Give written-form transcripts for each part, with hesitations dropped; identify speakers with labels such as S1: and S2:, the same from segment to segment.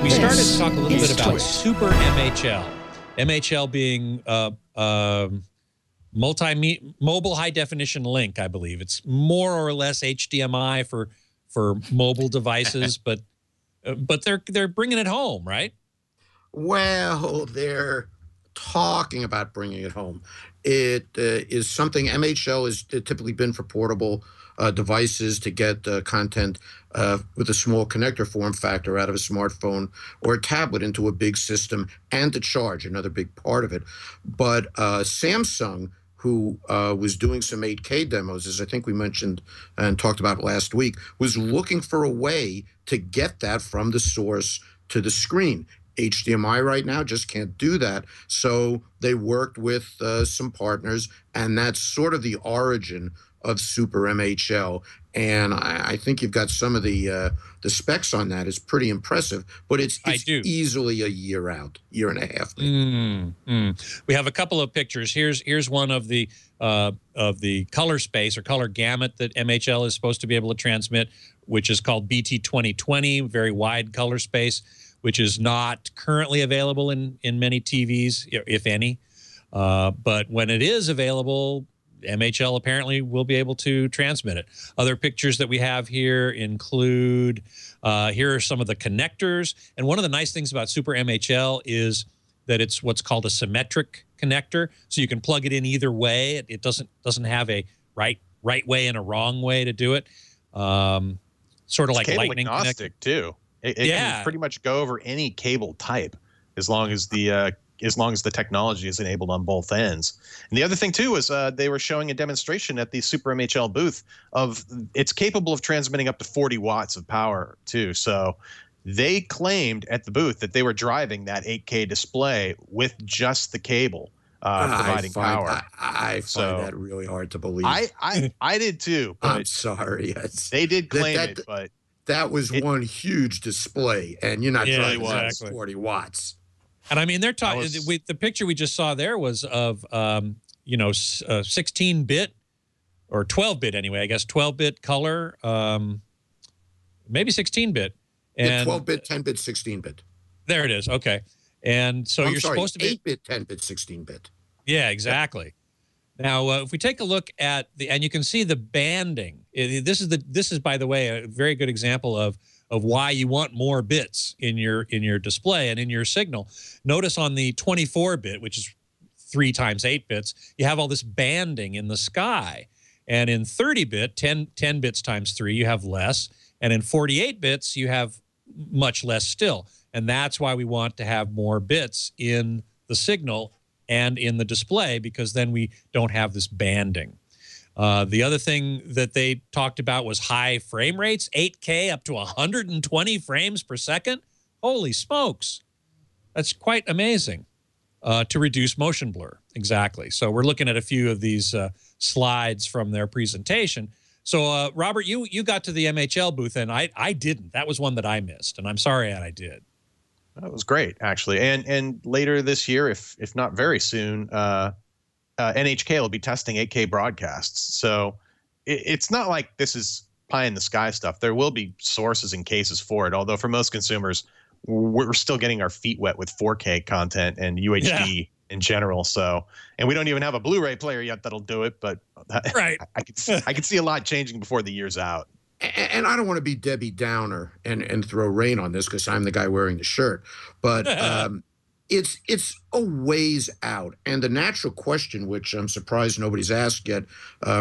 S1: We started to talk a little bit about Super MHL. MHL being mobile high definition link, I believe. It's more or less HDMI for mobile devices, but they're bringing it home, right?
S2: Well, they're talking about bringing it home. It is something MHL has typically been for portable devices to get content with a small connector form factor out of a smartphone or a tablet into a big system, and to charge, another big part of it. But Samsung, who was doing some 8K demos, as I think we mentioned and talked about last week, was looking for a way to get that from the source to the screen. HDMI right now just can't do that. So they worked with some partners, and that's sort of the origin of Super MHL. And I think you've got some of the specs on that. It's pretty impressive, but it's easily a year out, year and a half.
S1: We have a couple of pictures. Here's one of the color space or color gamut that MHL is supposed to be able to transmit, which is called BT 2020, very wide color space, which is not currently available in many TVs, if any. But when it is available, MHL apparently will be able to transmit it. Other pictures that we have here include, here are some of the connectors. And one of the nice things about Super MHL is that it's what's called a symmetric connector. So you can plug it in either way. It doesn't have a right way and a wrong way to do it. Sort of like lightning
S3: agnostic too. It can pretty much go over any cable type as long as the technology is enabled on both ends. And the other thing too is they were showing a demonstration at the Super MHL booth of it's capable of transmitting up to 40 watts of power too. So they claimed at the booth that they were driving that 8K display with just the cable providing power.
S2: I find that really hard to believe.
S3: I did too. But
S2: I'm sorry.
S3: They did claim it, but
S2: that was one huge display, and you're not driving that 40 watts.
S1: And I mean, they're talking. The picture we just saw there was of 16-bit or 12-bit anyway. I guess 12-bit color, maybe 16-bit, and
S2: 12-bit, 10-bit, 16-bit.
S1: There it is. Okay, and so you're supposed to be
S2: 8-bit, 10-bit, 16-bit.
S1: Yeah, exactly. Now, if we take a look at and you can see the banding. This is, by the way, a very good example of why you want more bits in your display and in your signal. Notice on the 24-bit, which is 3 times 8 bits, you have all this banding in the sky. And in 30-bit, 10 bits times 3, you have less. And in 48 bits, you have much less still. And that's why we want to have more bits in the signal and in the display, because then we don't have this banding. The other thing that they talked about was high frame rates, 8K up to 120 frames per second. Holy smokes. That's quite amazing to reduce motion blur. Exactly. So we're looking at a few of these slides from their presentation. So, Robert, you got to the MHL booth, and I didn't. That was one that I missed, and I'm sorry that I did.
S3: That was great, actually. And later this year, if not very soon, NHK will be testing 8K broadcasts. So it's not like this is pie in the sky stuff. There will be sources and cases for it, although for most consumers, we're still getting our feet wet with 4K content and UHD in general. So, and we don't even have a Blu-ray player yet that'll do it, but I could see a lot changing before the year's out.
S2: And I don't want to be Debbie Downer and throw rain on this because I'm the guy wearing the shirt, but it's a ways out. And the natural question, which I'm surprised nobody's asked yet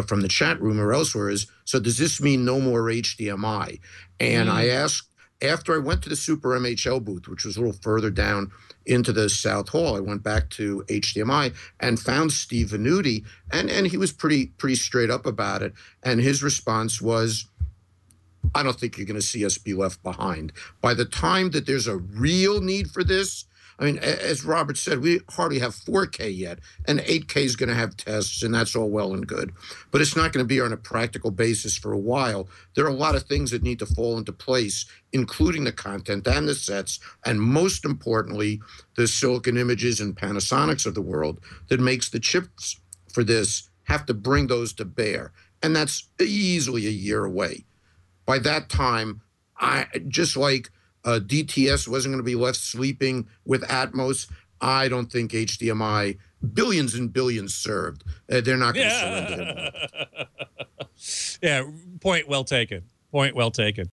S2: from the chat room or elsewhere, is, so does this mean no more HDMI? And I asked, after I went to the Super MHL booth, which was a little further down into the South Hall, I went back to HDMI and found Steve Venuti, and he was pretty straight up about it. And his response was, I don't think you're going to see us be left behind. By the time that there's a real need for this, I mean, as Robert said, we hardly have 4K yet, and 8K is going to have tests, and that's all well and good. But it's not going to be on a practical basis for a while. There are a lot of things that need to fall into place, including the content and the sets, and most importantly, the Silicon Images and Panasonics of the world that makes the chips for this have to bring those to bear. And that's easily a year away. By that time, just like DTS wasn't going to be left sleeping with Atmos. I don't think HDMI, billions and billions served. They're not going to surrender their market.
S1: Yeah, point well taken. Point well taken.